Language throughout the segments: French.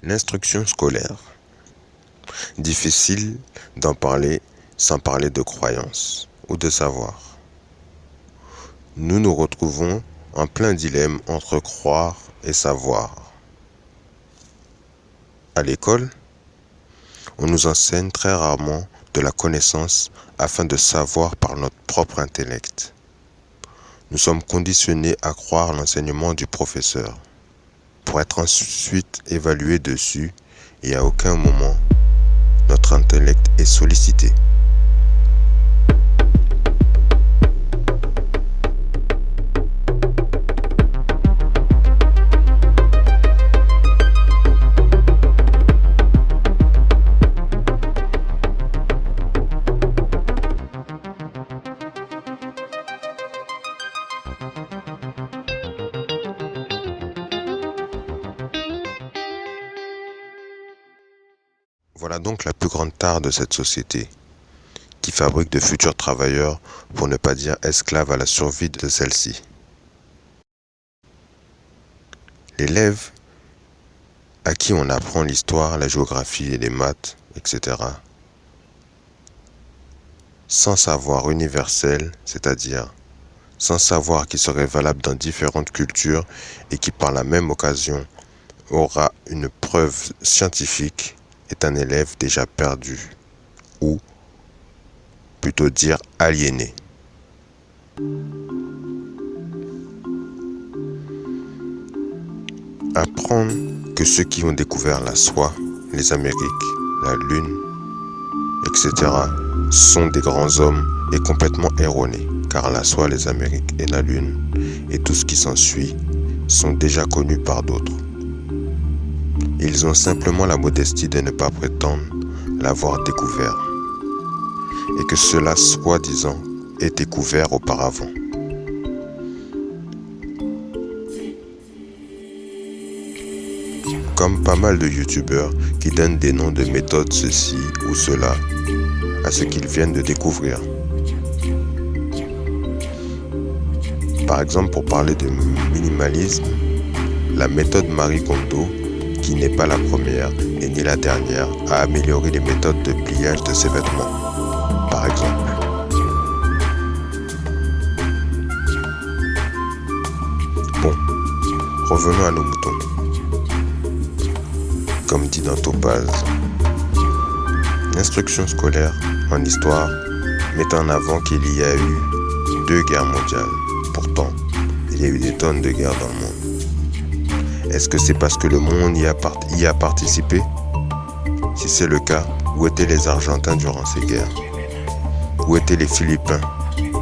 L'instruction scolaire. Difficile d'en parler sans parler de croyance ou de savoir. Nous nous retrouvons en plein dilemme entre croire et savoir. À l'école, on nous enseigne très rarement de la connaissance afin de savoir par notre propre intellect. Nous sommes conditionnés à croire l'enseignement du professeur pour être ensuite évalués dessus et à aucun moment notre intellect est sollicité. Voilà donc la plus grande tare de cette société, qui fabrique de futurs travailleurs, pour ne pas dire esclaves à la survie de celle-ci. L'élève à qui on apprend l'histoire, la géographie et les maths, etc., sans savoir universel, c'est-à-dire sans savoir qui serait valable dans différentes cultures et qui par la même occasion aura une preuve scientifique, est un élève déjà perdu, ou plutôt dire aliéné. Apprendre que ceux qui ont découvert la soie, les Amériques, la Lune, etc., sont des grands hommes est complètement erroné, car la soie, les Amériques et la Lune, et tout ce qui s'ensuit, sont déjà connus par d'autres. Ils ont simplement la modestie de ne pas prétendre l'avoir découvert, et que cela, soi-disant, est découvert auparavant. Comme pas mal de youtubeurs qui donnent des noms de méthodes ceci ou cela à ce qu'ils viennent de découvrir. Par exemple, pour parler de minimalisme, la méthode Marie Kondo, qui n'est pas la première et ni la dernière, a amélioré les méthodes de pliage de ses vêtements, par exemple. Bon, revenons à nos moutons. Comme dit dans Topaz, l'instruction scolaire en histoire met en avant qu'il y a eu 2 guerres mondiales. Pourtant, il y a eu des tonnes de guerres dans le monde. Est-ce que c'est parce que le monde y a participé? Si c'est le cas, où étaient les Argentins durant ces guerres? Où étaient les Philippins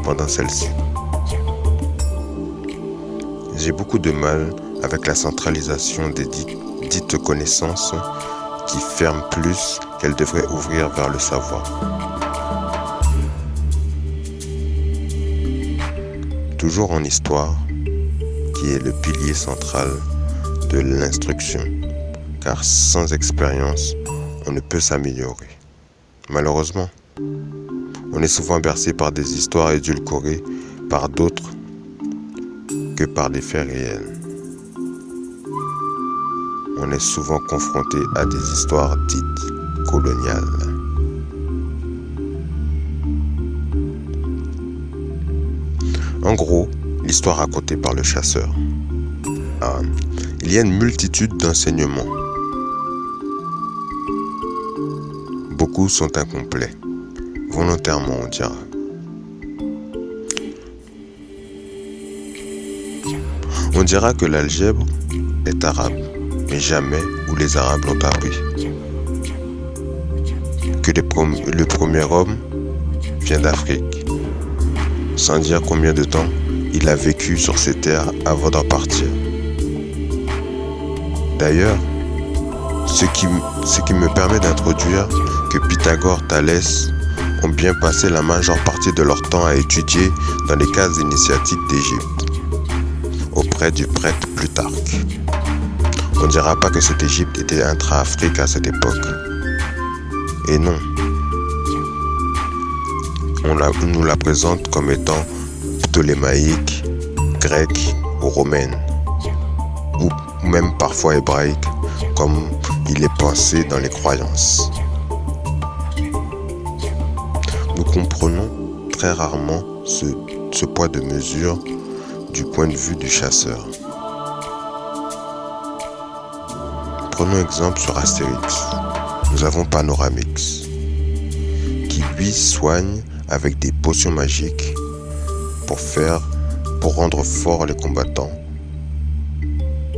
pendant celles-ci? J'ai beaucoup de mal avec la centralisation des dites connaissances qui ferment plus qu'elles devraient ouvrir vers le savoir. Toujours en histoire, qui est le pilier central de l'instruction, car sans expérience, on ne peut s'améliorer. Malheureusement, on est souvent bercé par des histoires édulcorées par d'autres que par des faits réels. On est souvent confronté à des histoires dites coloniales. En gros, l'histoire racontée par le chasseur. Il y a une multitude d'enseignements. Beaucoup sont incomplets, volontairement on dira. On dira que l'algèbre est arabe, mais jamais où les Arabes l'ont appris. Que le premier homme vient d'Afrique, sans dire combien de temps il a vécu sur ces terres avant d'en partir. D'ailleurs, ce qui me permet d'introduire que Pythagore, Thalès ont bien passé la majeure partie de leur temps à étudier dans les cases initiatiques d'Égypte, auprès du prêtre Plutarque. On ne dira pas que cette Égypte était intra-Afrique à cette époque. Et non. On nous la présente comme étant ptolémaïque, grecque ou romaine, ou même parfois hébraïque, comme il est pensé dans les croyances. Nous comprenons très rarement ce poids de mesure du point de vue du chasseur. Prenons exemple sur Astérix. Nous avons Panoramix, qui lui soigne avec des potions magiques pour rendre forts les combattants.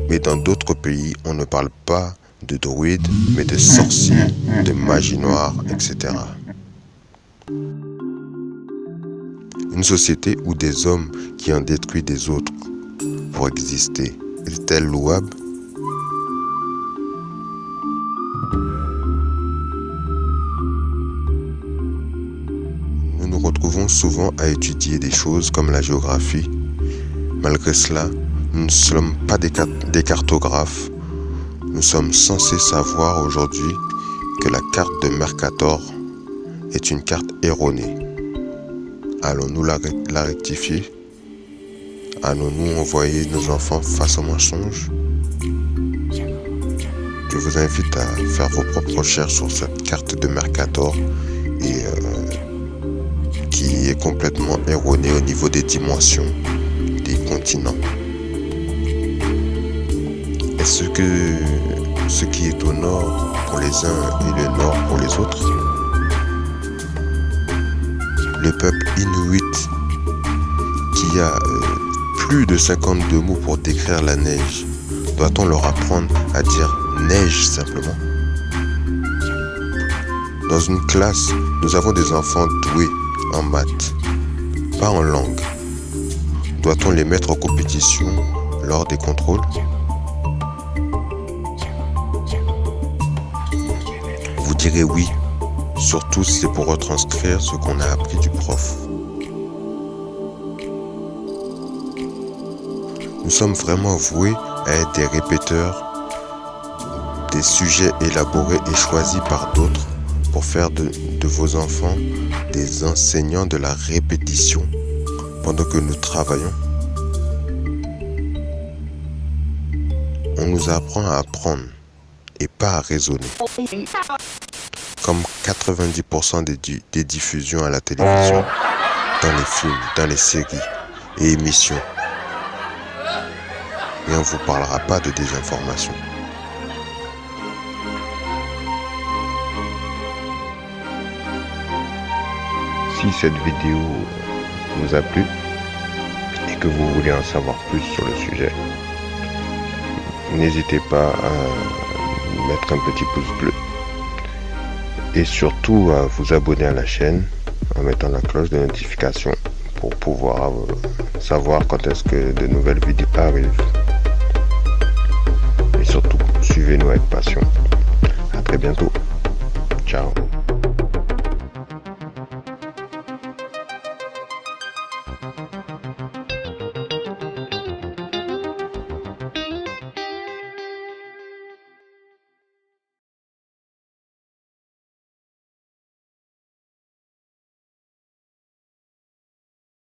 Mais dans d'autres pays, on ne parle pas de druides, mais de sorciers, de magie noire, etc. Une société où des hommes qui ont détruit des autres pour exister, est-elle louable? Nous nous retrouvons souvent à étudier des choses comme la géographie. Malgré cela, nous ne sommes pas des cartographes. Nous sommes censés savoir aujourd'hui que la carte de Mercator est une carte erronée. Allons-nous la rectifier? Allons-nous envoyer nos enfants face au mensonge? Je vous invite à faire vos propres recherches sur cette carte de Mercator et qui est complètement erronée au niveau des dimensions des continents. Est-ce que ce qui est au nord pour les uns et le nord pour les autres? Le peuple inuit qui a plus de 52 mots pour décrire la neige, doit-on leur apprendre à dire neige simplement? Dans une classe, nous avons des enfants doués en maths, pas en langue. Doit-on les mettre en compétition lors des contrôles? Vous direz oui, surtout si c'est pour retranscrire ce qu'on a appris du prof. Nous sommes vraiment voués à être des répéteurs des sujets élaborés et choisis par d'autres pour faire de vos enfants des enseignants de la répétition pendant que nous travaillons. On nous apprend à apprendre et pas à raisonner. Comme 90% des diffusions à la télévision, dans les films, dans les séries et émissions. Et on ne vous parlera pas de désinformation. Si cette vidéo vous a plu et que vous voulez en savoir plus sur le sujet, n'hésitez pas à mettre un petit pouce bleu et surtout à vous abonner à la chaîne en mettant la cloche de notification pour pouvoir savoir quand est-ce que de nouvelles vidéos arrivent. Et surtout, suivez-nous avec passion. À très bientôt. Ciao.